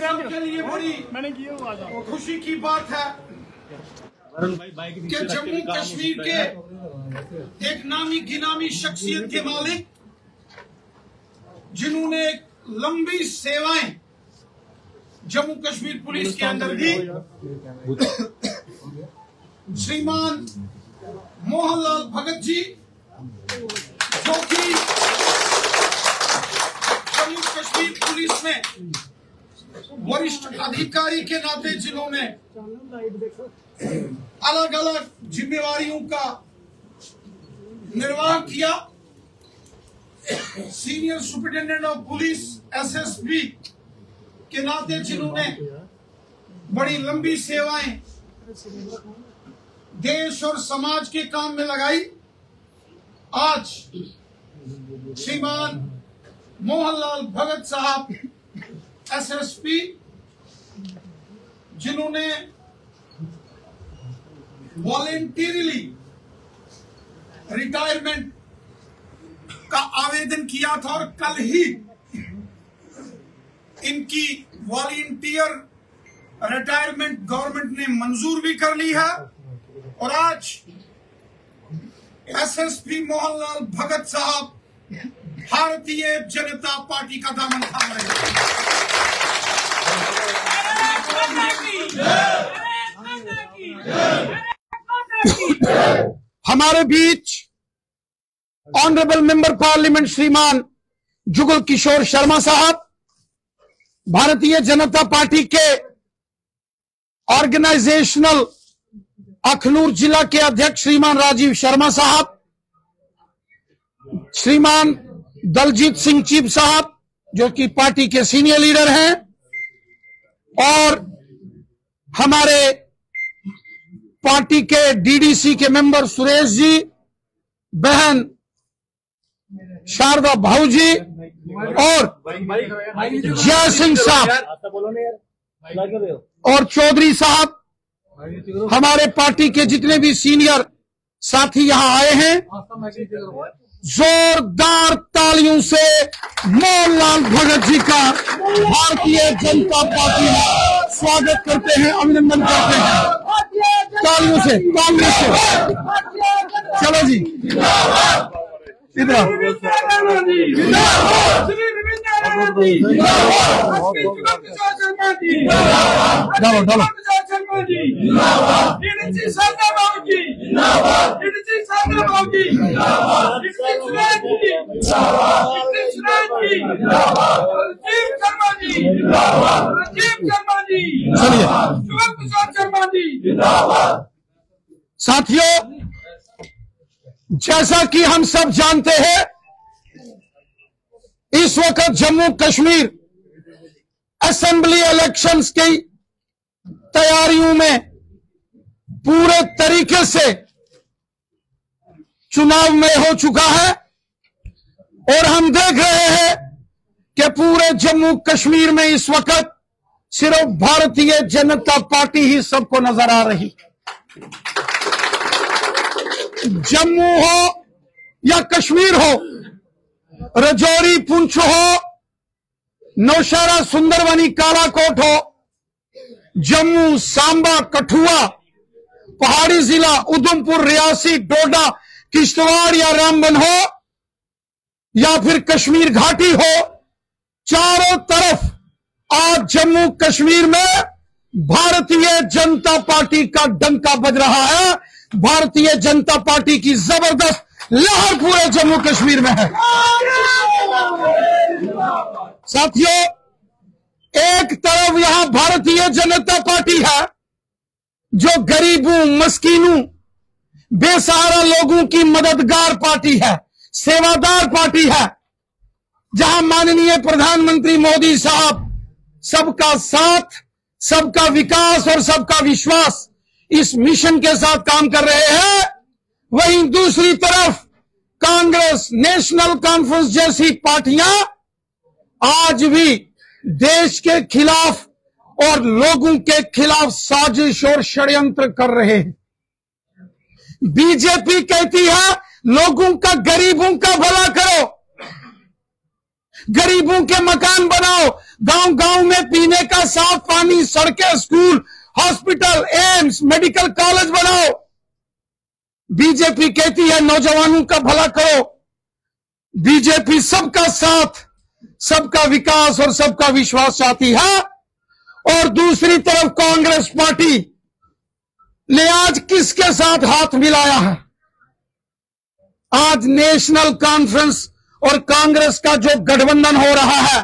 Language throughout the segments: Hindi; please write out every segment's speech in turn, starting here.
सबके लिए बड़ी खुशी की बात है कि जम्मू कश्मीर के एक नामी गिनामी शख्सियत के मालिक, जिन्होंने लंबी सेवाएं जम्मू कश्मीर पुलिस के अंदर दी, श्रीमान मोहनलाल भगत जी, जो कि जम्मू कश्मीर पुलिस में वरिष्ठ अधिकारी के नाते जिन्होंने अलग अलग जिम्मेवारियों का निर्वाह किया, senior superintendent of police SSP के नाते जिन्होंने बड़ी लंबी सेवाएं देश और समाज के काम में लगाई, आज श्रीमान मोहनलाल भगत साहब एसएसपी, जिन्होंने वॉलेंटरीली रिटायरमेंट का आवेदन किया था और कल ही इनकी वॉलंटियर रिटायरमेंट गवर्नमेंट ने मंजूर भी कर ली है और आज एसएसपी मोहनलाल भगत साहब भारतीय जनता पार्टी का दामन थाम रहे हैं। हमारे बीच ऑनरेबल मेंबर पार्लियामेंट श्रीमान जुगल किशोर शर्मा साहब, भारतीय जनता पार्टी के ऑर्गेनाइजेशनल अखनूर जिला के अध्यक्ष श्रीमान राजीव शर्मा साहब, श्रीमान दलजीत सिंह चीफ साहब, जो कि पार्टी के सीनियर लीडर हैं, और हमारे पार्टी के डीडीसी के मेंबर सुरेश जी, बहन शारदा भाऊ जी और जय सिंह साहब और चौधरी साहब, हमारे पार्टी के जितने भी सीनियर साथी यहां आए हैं, जोरदार तालियों से मोहनलाल भगत जी का भारतीय जनता पार्टी में स्वागत करते हैं, अभिनंदन करते हैं। तालियों से चलो जी, इधर डालो साथियों, जैसा कि हम सब जानते हैं, इस वक्त जम्मू कश्मीर असेंबली इलेक्शंस की तैयारियों में पूरे तरीके से चुनाव में हो चुका है और हम देख रहे हैं कि पूरे जम्मू कश्मीर में इस वक्त सिर्फ भारतीय जनता पार्टी ही सबको नजर आ रही। जम्मू हो या कश्मीर हो, रजौरी पुंछ हो, नौशहरा सुंदरबनी कालाकोट हो, जम्मू सांबा कठुआ, पहाड़ी जिला उधमपुर रियासी डोडा किश्तवाड़ या रामबन हो या फिर कश्मीर घाटी हो, चारों तरफ आज जम्मू कश्मीर में भारतीय जनता पार्टी का डंका बज रहा है। भारतीय जनता पार्टी की जबरदस्त लहर पूरे जम्मू कश्मीर में है। साथियों, एक तरफ यहां भारतीय जनता पार्टी है जो गरीबों, मस्कीनों, बेसहारा लोगों की मददगार पार्टी है, सेवादार पार्टी है, जहां माननीय प्रधानमंत्री मोदी साहब सबका साथ, सबका विकास और सबका विश्वास इस मिशन के साथ काम कर रहे हैं। वहीं दूसरी तरफ कांग्रेस, नेशनल कॉन्फ्रेंस जैसी पार्टियां आज भी देश के खिलाफ और लोगों के खिलाफ साजिश और षड्यंत्र कर रहे हैं। बीजेपी कहती है लोगों का, गरीबों का भला करो, गरीबों के मकान बनाओ, गांव गांव में पीने का साफ पानी, सड़कें, school, hospital, AIIMS, medical college बनाओ। बीजेपी कहती है नौजवानों का भला करो। बीजेपी सबका साथ, सबका विकास और सबका विश्वास चाहती है। और दूसरी तरफ कांग्रेस पार्टी ने आज किसके साथ हाथ मिलाया है? आज नेशनल कॉन्फ्रेंस और कांग्रेस का जो गठबंधन हो रहा है,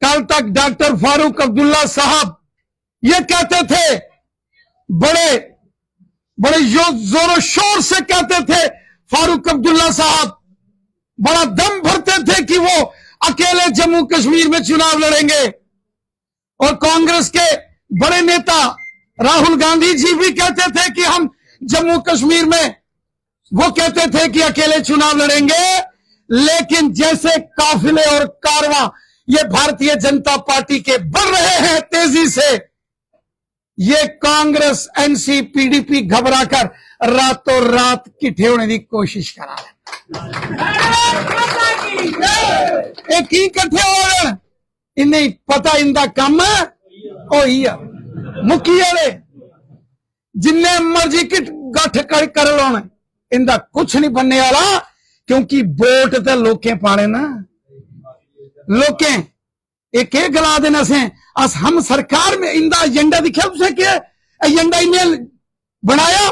कल तक डॉक्टर फारूक अब्दुल्ला साहब ये कहते थे, बड़े जोरों शोर से कहते थे, फारूक अब्दुल्ला साहब बड़ा दम भरते थे कि वो अकेले जम्मू कश्मीर में चुनाव लड़ेंगे। और कांग्रेस के बड़े नेता राहुल गांधी जी भी कहते थे कि हम जम्मू कश्मीर में, वो कहते थे कि अकेले चुनाव लड़ेंगे। लेकिन जैसे काफिले और कारवां ये भारतीय जनता पार्टी के बढ़ रहे हैं तेजी से, ये कांग्रेस, एनसी, पीडीपी घबराकर रातों रात किट्ठे होने की कोशिश करा रहे। एक ही इकट्ठे हो रहे, इन्हें पता इनका काम है मुखी वाले जिन्ने मर्जी की गठ कर लो, इनका कुछ नहीं बनने वाला, क्योंकि वोट तो लोकें पाने ना। लोकें एक गला देना से अस हम सरकार में इंदा एजेंडा दिखा तुझे क्या एजेंडा इन्हें बनाया,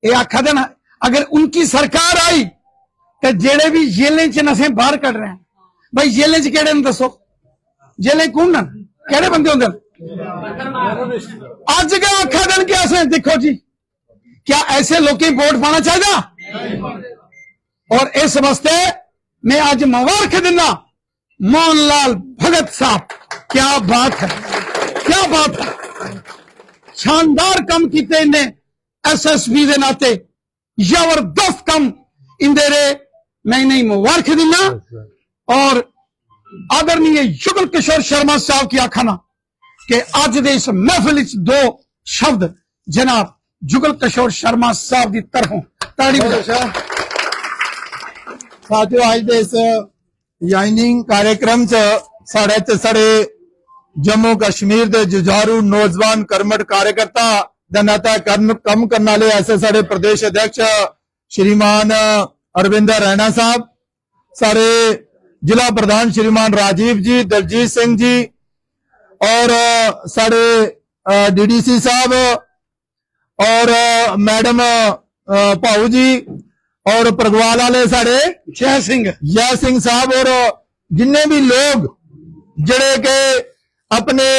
ये आखा देना अगर उनकी सरकार आई तो जेड़े भी जेलें च नशे बाहर कट रहे हैं, भाई जेलें च केड़े ने दसो, जेलें कौन ना केड़े बंदे होंगे? अज के आखा दिन क्या से देखो जी, क्या ऐसे लोग वोट पाना चाहिए? और इस वास्ते मैं आज मुबारक देना मोहनलाल भगत साहब, क्या बात है, क्या बात है, शानदार काम किए इन्हें एसएसपी के नाते, जबरदस्त काम इंदे रे, मैं इन्हें मुबारक देना। और आदरणीय युगल किशोर शर्मा साहब की आखाना कि अज दे इस महफिल दो शब्द जनाब जुगल किशोर शर्मा साहब की तरफों ताड़ी साथियों, अज दे इस याइनिंग कार्यक्रम साढ़े जम्मू कश्मीर के जुझारू नौजवान कर्मठ कार्यकर्ता का नाता कम करने वाले ऐसे साढ़े प्रदेश अध्यक्ष श्रीमान अरविंद रैना साहब, सारे जिला प्रधान श्रीमान राजीव जी, दलजीत सिंह जी और साढ़े डीडीसी साहब और मैडम भाऊ जी और प्रगवाल वाले साढ़े जय सिंह साहब और जिन्ने भी लोग जड़े के अपने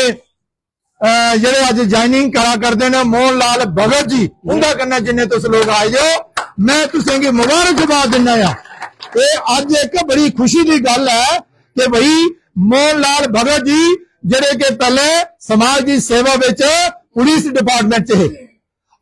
जड़े अज ज्वाइनिंग करा करते हैं, मोहनलाल भगत जी उनका करना जिन्हें तुस लोग आए हो, मैं तुसेंगी मुबारकबाद दिना। अज एक बड़ी खुशी की गल है कि भाई मोहनलाल भगत जी जड़े के पहले समाज की सेवा विच पुलिस डिपार्टमेंट है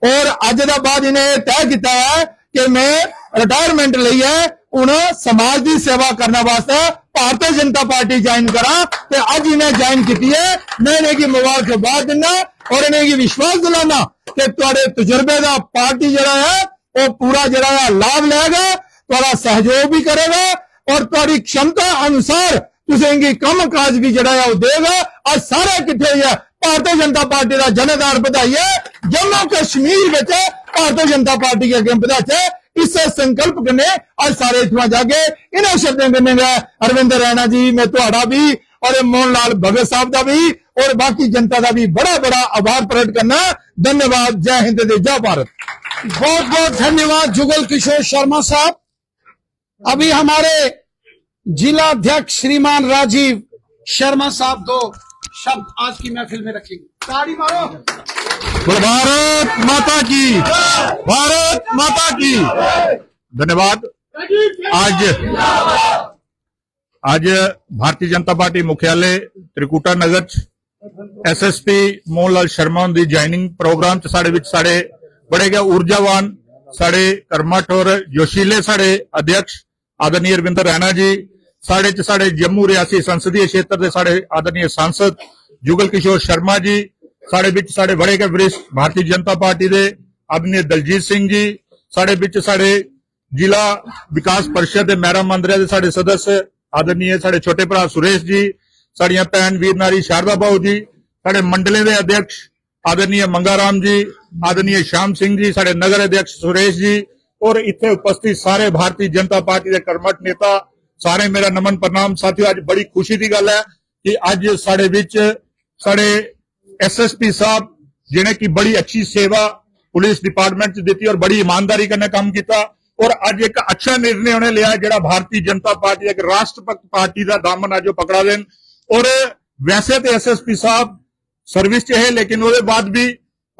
और अज का बाद इन्हें तय किया है कि मैं रिटायरमेंट ली है, हूं समाज की सेवा करने वास्ते भारतीय जनता पार्टी ज्वाइन करा, तो अज इन्हें ज्वाइन की है। मैं इन्हें मुबारकबाद दिना और इन्हें विश्वास दिलाना कि तुहाडे तजुर्बे का पार्टी जरा है वो पूरा जरा लाभ लेगा, तुहाडा सहयोग भी करेगा और तुहाडी क्षमता अनुसार तुसेंगी कम काज भी जरा है देगा। आज सारे इकट्ठे हुए भारतीय जनता पार्टी का जनेदार बधाई है, जम्मू कश्मीर में भारतीय जनता पार्टी के अगे बधाचे, इससे संकल्प करने आज सारे इतना जाके इन्हें शब्द करने अरविंद रैना जी, मैं तुहाडा भी और मोहनलाल भगत साहब का भी और बाकी जनता का भी बड़ा बड़ा आभार प्रकट करना। धन्यवाद। जय हिंद, जय भारत। बहुत बहुत धन्यवाद जुगल किशोर शर्मा साहब। अभी हमारे जिला अध्यक्ष श्रीमान राजीव शर्मा साहब दो शब्द आज की महफिल में रखेंगे। ताड़ी मारो। भारत माता की, भारत माता की। धन्यवाद। आज भारतीय जनता पार्टी मुख्यालय त्रिकुटा नगर एसएसपी मोहनलाल शर्मा की ज्वाइनिंग प्रोग्राम साढ़े बड़े गए ऊर्जावान साढ़े कर्मठ और जोशीले साढ़े अध्यक्ष आदरणीय अरविंद रैना जी, साढ़े जम्मू रियासी संसदीय क्षेत्र के साढ़े आदरणीय सांसद जुगल किशोर शर्मा जी, साढ़े बड़े गए वरिष्ठ भारतीय जनता पार्टी के आदरणीय दलजीत सिंह जी, साढ़े जिला विकास परिषद मेरा मंदरिया के साढ़े सदस्य आदरणीय साढ़े छोटे भरा सुरेश जी, साड़ियां भैन वीर नारी शारदा बाऊ जी, साढ़े मंडलें दे अध्यक्ष आदरणीय मंगाराम जी, आदरणीय श्याम सिंह जी, साढ़े नगर अध्यक्ष सुरेश जी और इतने उपस्थित सारे भारतीय जनता पार्टी के कर्मठ नेता सारे मेरा नमन प्रणाम। साथियों, आज बड़ी खुशी की गल है कि अज साढ़े विच साढ़े SSP साहब जिन्हें की बड़ी अच्छी सेवा पुलिस डिपार्टमेंट च दी और बड़ी ईमानदारी कन्नै काम किया और अज एक अच्छा निर्णय उन्हें लिया जिहड़ा भारतीय जनता पार्टी एक राष्ट्रभक्त पार्टी का दामन अज पकड़ा देन। और वैसे तो SSP साहब सर्विस च है लेकिन उसके बाद भी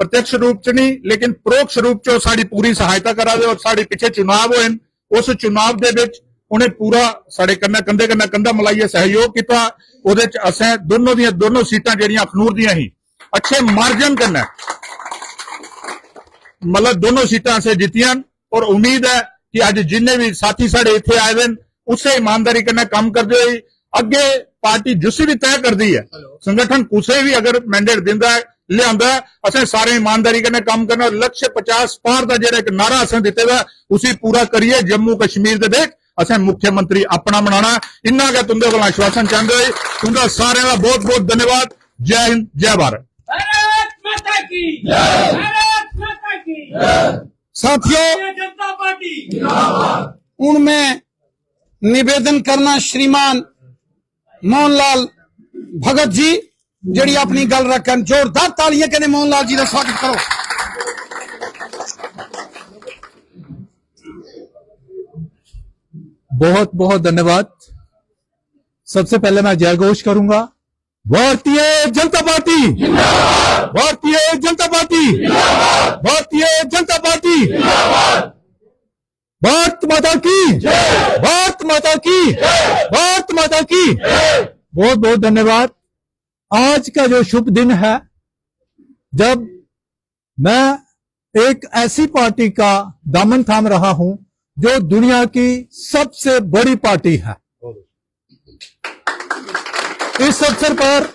प्रत्यक्ष रूप च नहीं लेकिन परोक्ष रूप च साड़ी पूरी सहायता करा दे और साड़ी पिछे चुनाव होए उस चुनाव दे विच उन्हें पूरा साढ़े कन्नै कंधे कन्नै कंधा मिलाइए सहयोग किया। उहदे च असें दोनों सीटां जिहड़ियां अखनूर दियां ही अच्छे मार्जिन कन्नै मतलब दोनों सीटां असें जीतियां और उम्मीद है कि अज जिन्ने भी साथी साढ़े इत्थे आए दिन उसे ईमानदारी कन्नै काम करदे होई अगे पार्टी जिस भी तय करती है संगठन कुछ भी अगर मैंडेट दिंदा है लिया असें सारे ईमानदारी कन्नै काम करना। लक्ष्य 50 पार का जिहड़ा एक नारा असें दिते दा उसी पूरा करिए। जम्मू कश्मीर दे विच असें मुख्यमंत्री अपना बनाना इन्ना गै तुंदे कोल आश्वासन चाहते हुए तुंदा सारे का बहुत बहुत धन्यवाद। जय हिंद, जय भारत। साथियों, जनता पार्टी उनमें निवेदन करना श्रीमान मोहनलाल भगत जी जड़ी अपनी गल रखन, जोरदार तालियां कहने मोहनलाल जी का स्वागत करो। बहुत बहुत धन्यवाद। सबसे पहले मैं जय घोष करूंगा। Bharatiya Janata party, Bharatiya Janata party, Bharatiya Janata party, Bharat माता की, भारत माता की, भारत माता की। बहुत बहुत धन्यवाद। आज का जो शुभ दिन है जब मैं एक ऐसी पार्टी का दामन थाम रहा हूं जो दुनिया की सबसे बड़ी पार्टी है। इस अवसर पर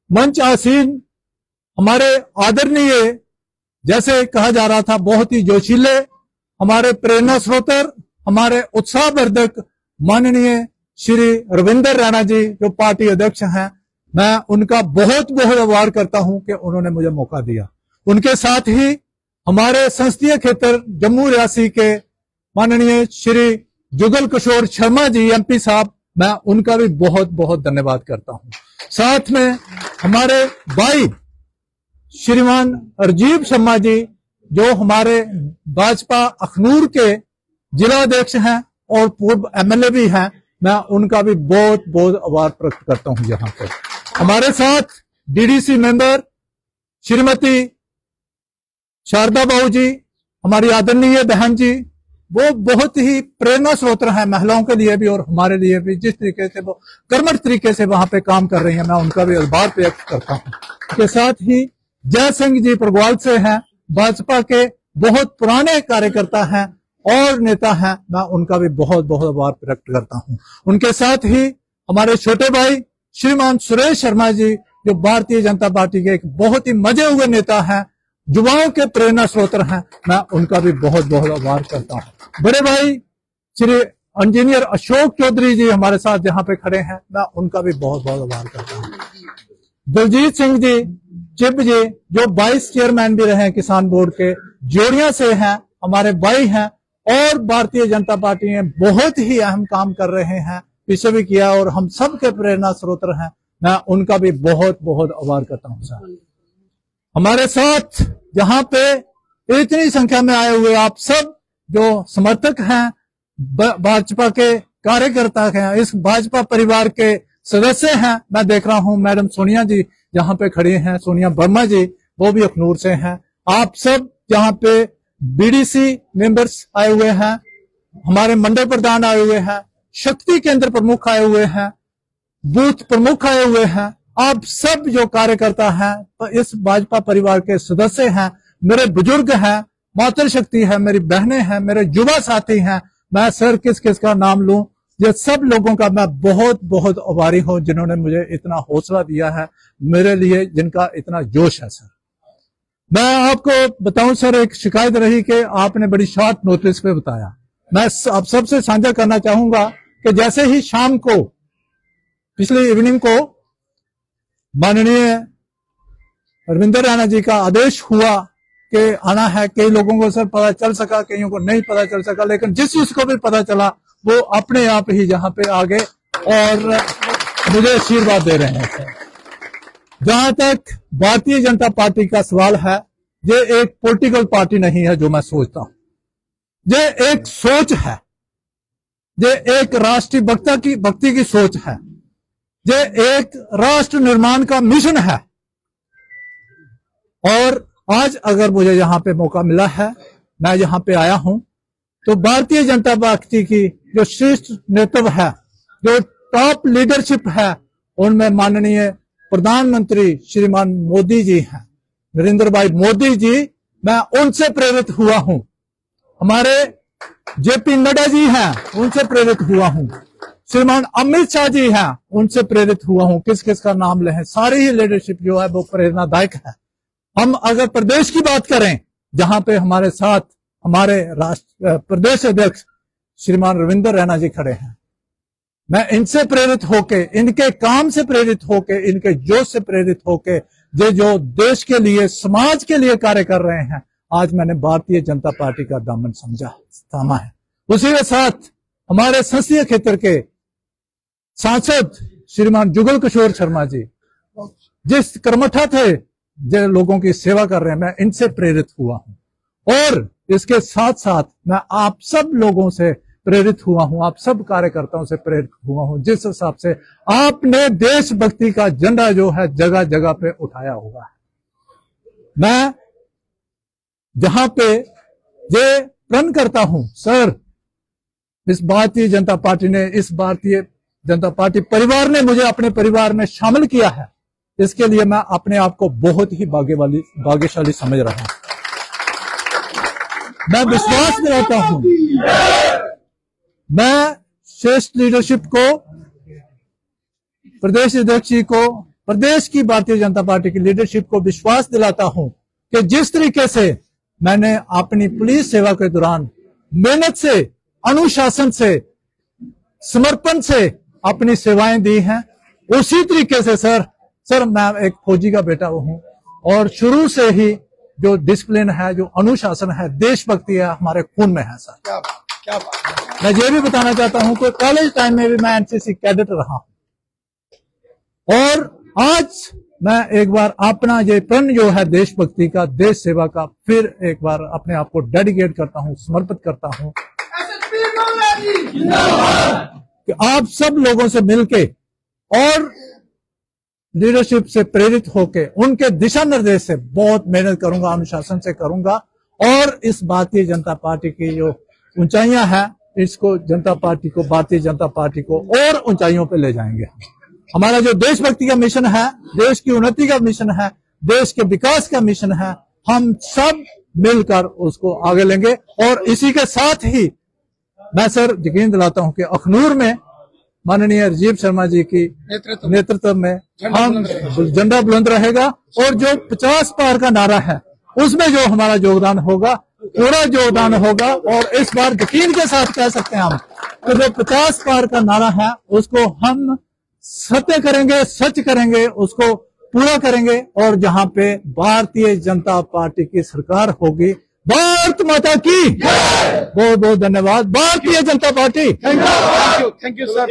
मंच आसीन हमारे आदरणीय, जैसे कहा जा रहा था, बहुत ही जोशीले, हमारे प्रेरणा स्रोतर, हमारे उत्साहवर्धक माननीय श्री रविंदर रैना जी जो पार्टी अध्यक्ष हैं, मैं उनका बहुत बहुत आभार करता हूं कि उन्होंने मुझे मौका दिया। उनके साथ ही हमारे संसदीय क्षेत्र जम्मू रियासी के माननीय श्री जुगल किशोर शर्मा जी MP साहब, मैं उनका भी बहुत बहुत धन्यवाद करता हूं। साथ में हमारे भाई श्रीमान राजीव शर्मा जी जो हमारे भाजपा अखनूर के जिला अध्यक्ष हैं और पूर्व MLA भी हैं, मैं उनका भी बहुत बहुत आभार प्रकट करता हूं। यहाँ पर हमारे साथ DDC मेंबर श्रीमती शारदा बाऊ जी, हमारी आदरणीय बहन जी, वो बहुत ही प्रेरणा स्रोत हैं महिलाओं के लिए भी और हमारे लिए भी। जिस तरीके से वो कर्मठ तरीके से वहां पे काम कर रही हैं, मैं उनका भी आभार व्यक्त करता हूं। के साथ ही जय सिंह जी प्रगवाल से हैं, भाजपा के बहुत पुराने कार्यकर्ता हैं और नेता हैं, मैं उनका भी बहुत बहुत आभार व्यक्त करता हूं। उनके साथ ही हमारे छोटे भाई श्रीमान सुरेश शर्मा जी जो भारतीय जनता पार्टी के एक बहुत ही मजे हुए नेता हैं, युवाओं के प्रेरणा स्रोत हैं, मैं उनका भी बहुत बहुत आभार करता हूं। बड़े भाई श्री इंजीनियर अशोक चौधरी जी हमारे साथ जहां पे खड़े हैं, मैं उनका भी बहुत बहुत आभार करता हूं। दलजीत सिंह जी चिब जी जो वाइस चेयरमैन भी रहे हैं किसान बोर्ड के, जोड़िया से हैं, हमारे भाई हैं और भारतीय जनता पार्टी में बहुत ही अहम काम कर रहे हैं, पीछे भी किया और हम सब के प्रेरणा स्रोत हैं, मैं उनका भी बहुत बहुत आभार करता हूं। सर, हमारे साथ जहां पे इतनी संख्या में आए हुए आप सब जो समर्थक हैं, भाजपा के कार्यकर्ता हैं, इस भाजपा परिवार के सदस्य हैं, मैं देख रहा हूं मैडम सोनिया जी जहां पे खड़ी हैं, सोनिया वर्मा जी, वो भी अखनूर से हैं। आप सब जहां पे BDC मेंबर्स आए हुए हैं, हमारे मंडल प्रधान आए हुए हैं, शक्ति केंद्र प्रमुख आए हुए हैं, बूथ प्रमुख आए हुए हैं, आप सब जो कार्यकर्ता हैं तो इस भाजपा परिवार के सदस्य हैं, मेरे बुजुर्ग हैं, मातृशक्ति है, मेरी बहनें हैं, मेरे युवा साथी हैं, मैं सर किस किस का नाम लूं, ये सब लोगों का मैं बहुत बहुत आभारी हूं जिन्होंने मुझे इतना हौसला दिया है, मेरे लिए जिनका इतना जोश है। सर, मैं आपको बताऊं सर, एक शिकायत रही कि आपने बड़ी शॉर्ट नोटिस पे बताया। मैं आप सबसे साझा करना चाहूंगा कि जैसे ही शाम को पिछली इवनिंग को माननीय रविंद्र रैना जी का आदेश हुआ कि आना है, कई लोगों को सर पता चल सका, कईयों को नहीं पता चल सका, लेकिन जिस चीज को भी पता चला वो अपने आप ही यहाँ पे आ गए और मुझे आशीर्वाद दे रहे हैं। जहां तक भारतीय जनता पार्टी का सवाल है, ये एक पॉलिटिकल पार्टी नहीं है जो मैं सोचता हूं, ये एक सोच है, ये एक राष्ट्रीय भक्ति की सोच है, ये एक राष्ट्र निर्माण का मिशन है। और आज अगर मुझे यहाँ पे मौका मिला है, मैं यहाँ पे आया हूं, तो भारतीय जनता पार्टी की जो श्रेष्ठ नेतृत्व है, जो टॉप लीडरशिप है, उनमें माननीय प्रधानमंत्री श्रीमान मोदी जी हैं, नरेंद्र भाई मोदी जी, मैं उनसे प्रेरित हुआ हूं। हमारे जेपी नड्डा जी हैं, उनसे प्रेरित हुआ हूं। श्रीमान अमित शाह जी हैं, उनसे प्रेरित हुआ हूं। किस किस का नाम लें, सारी ही लीडरशिप जो है वो प्रेरणादायक है। हम अगर प्रदेश की बात करें, जहां पे हमारे साथ हमारे प्रदेश अध्यक्ष श्रीमान रविंद्र रैना जी खड़े हैं, मैं इनसे प्रेरित होके, इनके काम से प्रेरित होके, इनके जोश से प्रेरित होके, जो देश के लिए, समाज के लिए कार्य कर रहे हैं, आज मैंने भारतीय जनता पार्टी का दामन थामा है। उसी के साथ हमारे संसदीय क्षेत्र के सांसद श्रीमान जुगल किशोर शर्मा जी, जिस कर्मठा थे, जो लोगों की सेवा कर रहे हैं, मैं इनसे प्रेरित हुआ हूं। और इसके साथ साथ मैं आप सब लोगों से प्रेरित हुआ हूं, आप सब कार्यकर्ताओं से प्रेरित हुआ हूं, जिस हिसाब से आपने देशभक्ति का झंडा जो है जगह जगह पे उठाया हुआ है। मैं जहां पे ये प्रण करता हूं, सर, इस भारतीय जनता पार्टी ने, इस भारतीय जनता पार्टी परिवार ने मुझे अपने परिवार में शामिल किया है, इसके लिए मैं अपने आप को बहुत ही भाग्यशाली समझ रहा हूं। मैं विश्वास दिलाता हूं, मैं श्रेष्ठ लीडरशिप को, प्रदेश अध्यक्ष जी को, प्रदेश की भारतीय जनता पार्टी की लीडरशिप को विश्वास दिलाता हूं कि जिस तरीके से मैंने अपनी पुलिस सेवा के दौरान मेहनत से, अनुशासन से, समर्पण से अपनी सेवाएं दी हैं, उसी तरीके से सर मैं एक फौजी का बेटा हूं और शुरू से ही जो डिसिप्लिन है, जो अनुशासन है, देशभक्ति है, हमारे खून में है सर। क्या बात। मैं ये भी बताना चाहता हूं कि कॉलेज टाइम में भी मैं एनसीसी कैडेट रहा हूं और आज मैं एक बार अपना ये प्रण जो है देशभक्ति का, देश सेवा का, फिर एक बार अपने आप को डेडिकेट करता हूं, समर्पित करता हूं कि आप सब लोगों से मिलके और लीडरशिप से प्रेरित होके, उनके दिशा निर्देश से बहुत मेहनत करूंगा, अनुशासन से करूंगा और इस भारतीय जनता पार्टी की जो ऊंचाइयां हैं, इसको जनता पार्टी को, भारतीय जनता पार्टी को और ऊंचाइयों पे ले जाएंगे। हमारा जो देशभक्ति का मिशन है, देश की उन्नति का मिशन है, देश के विकास का मिशन है, हम सब मिलकर उसको आगे लेंगे। और इसी के साथ ही मैं सर यकीन दिलाता हूं कि अखनूर में माननीय राजीव शर्मा जी की नेतृत्व में हम झंडा बुलंद रहेगा और जो 50 पार का नारा है, उसमें जो हमारा योगदान होगा, पूरा योगदान होगा। और इस बार यकीन के साथ कह सकते हैं हम कि जो 50 पार का नारा है, उसको हम सत्य करेंगे, सच करेंगे, उसको पूरा करेंगे। और जहां पे भारतीय जनता पार्टी की सरकार होगी, भारत माता की बहुत बहुत धन्यवाद। Bharatiya Janata party. Thank you sir.